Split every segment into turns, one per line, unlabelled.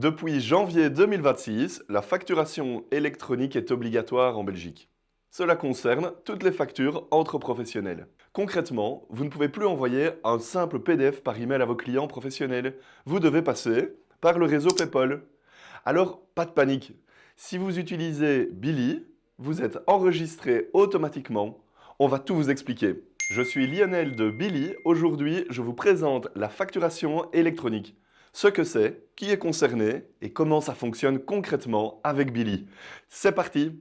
Depuis janvier 2026, la facturation électronique est obligatoire en Belgique. Cela concerne toutes les factures entre professionnels. Concrètement, vous ne pouvez plus envoyer un simple PDF par email à vos clients professionnels. Vous devez passer par le réseau PayPal. Alors, pas de panique. Si vous utilisez Billy, vous êtes enregistré automatiquement. On va tout vous expliquer. Je suis Lionel de Billy. Aujourd'hui, je vous présente la facturation électronique. Ce que c'est, qui est concerné et comment ça fonctionne concrètement avec Billy. C'est parti!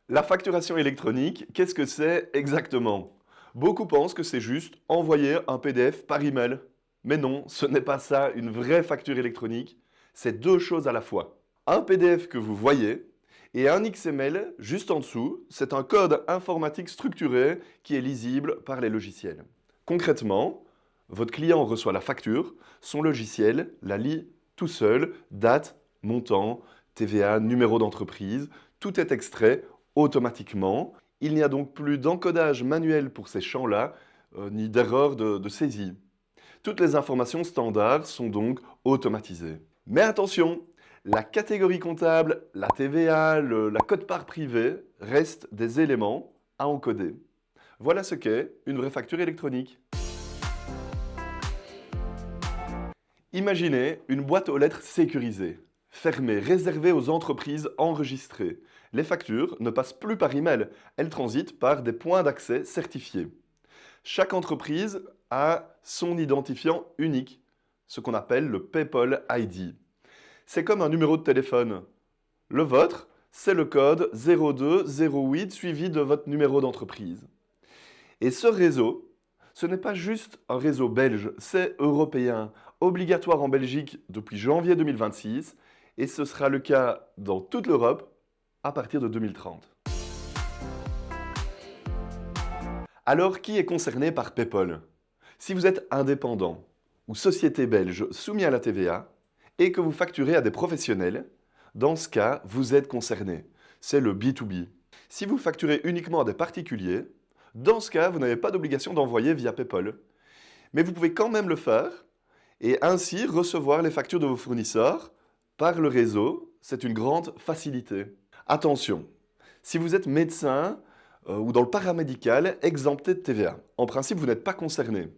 La facturation électronique, qu'est-ce que c'est exactement? Beaucoup pensent que c'est juste envoyer un PDF par email. Mais non, ce n'est pas ça, une vraie facture électronique. C'est deux choses à la fois. Un PDF que vous voyez et un XML juste en dessous, c'est un code informatique structuré qui est lisible par les logiciels. Concrètement, votre client reçoit la facture, son logiciel la lit tout seul, date, montant, TVA, numéro d'entreprise, tout est extrait automatiquement. Il n'y a donc plus d'encodage manuel pour ces champs-là, ni d'erreur de saisie. Toutes les informations standards sont donc automatisées. Mais attention, la catégorie comptable, la TVA, la quote-part privée restent des éléments à encoder. Voilà ce qu'est une vraie facture électronique. Imaginez une boîte aux lettres sécurisée, fermée, réservée aux entreprises enregistrées. Les factures ne passent plus par email, elles transitent par des points d'accès certifiés. Chaque entreprise a son identifiant unique, ce qu'on appelle le PayPal ID. C'est comme un numéro de téléphone. Le vôtre, c'est le code 0208 suivi de votre numéro d'entreprise. Et ce réseau, ce n'est pas juste un réseau belge, c'est européen, obligatoire en Belgique depuis janvier 2026 et ce sera le cas dans toute l'Europe à partir de 2030. Alors, qui est concerné par PayPal? Si vous êtes indépendant ou société belge soumis à la TVA et que vous facturez à des professionnels, dans ce cas, vous êtes concerné. C'est le B2B. Si vous facturez uniquement à des particuliers, dans ce cas, vous n'avez pas d'obligation d'envoyer via PayPal. Mais vous pouvez quand même le faire et ainsi recevoir les factures de vos fournisseurs par le réseau. C'est une grande facilité. Attention, si vous êtes médecin ou dans le paramédical, exempté de TVA. En principe, vous n'êtes pas concerné.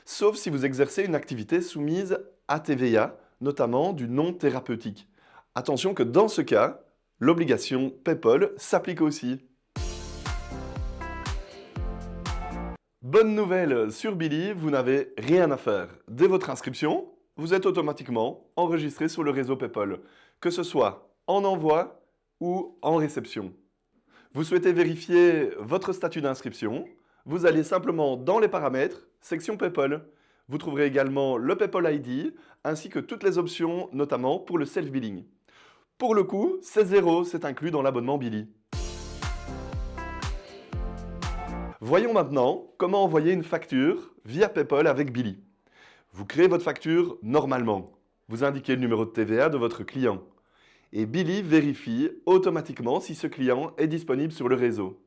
Sauf si vous exercez une activité soumise à TVA, notamment du non thérapeutique. Attention que dans ce cas, l'obligation PayPal s'applique aussi. Bonne nouvelle, sur Billy, vous n'avez rien à faire. Dès votre inscription, vous êtes automatiquement enregistré sur le réseau PayPal, que ce soit en envoi ou en réception. Vous souhaitez vérifier votre statut d'inscription, vous allez simplement dans les paramètres, section PayPal. Vous trouverez également le PayPal ID, ainsi que toutes les options, notamment pour le self-billing. Pour le coup, c'est zéro, c'est inclus dans l'abonnement Billy. Voyons maintenant comment envoyer une facture via PayPal avec Billy. Vous créez votre facture normalement. Vous indiquez le numéro de TVA de votre client. Et Billy vérifie automatiquement si ce client est disponible sur le réseau.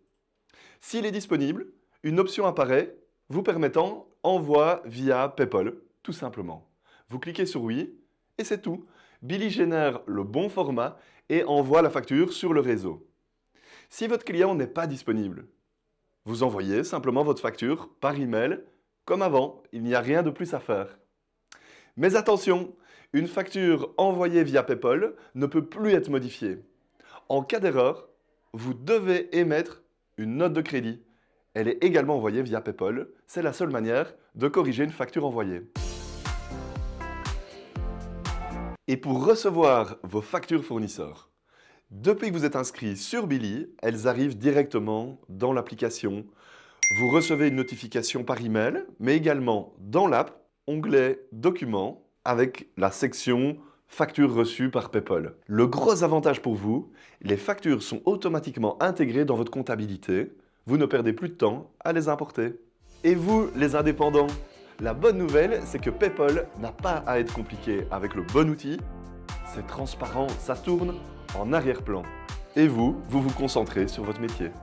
S'il est disponible, une option apparaît vous permettant envoi via PayPal, tout simplement. Vous cliquez sur oui et c'est tout. Billy génère le bon format et envoie la facture sur le réseau. Si votre client n'est pas disponible, vous envoyez simplement votre facture par email, comme avant, il n'y a rien de plus à faire. Mais attention, une facture envoyée via PayPal ne peut plus être modifiée. En cas d'erreur, vous devez émettre une note de crédit. Elle est également envoyée via PayPal, c'est la seule manière de corriger une facture envoyée. Et pour recevoir vos factures fournisseurs, depuis que vous êtes inscrit sur Billy, elles arrivent directement dans l'application. Vous recevez une notification par email, mais également dans l'app, onglet Documents, avec la section Factures reçues par PayPal. Le gros avantage pour vous, les factures sont automatiquement intégrées dans votre comptabilité. Vous ne perdez plus de temps à les importer. Et vous, les indépendants, la bonne nouvelle, c'est que PayPal n'a pas à être compliqué. Avec le bon outil, c'est transparent, ça tourne en arrière-plan. Et vous, vous vous concentrez sur votre métier.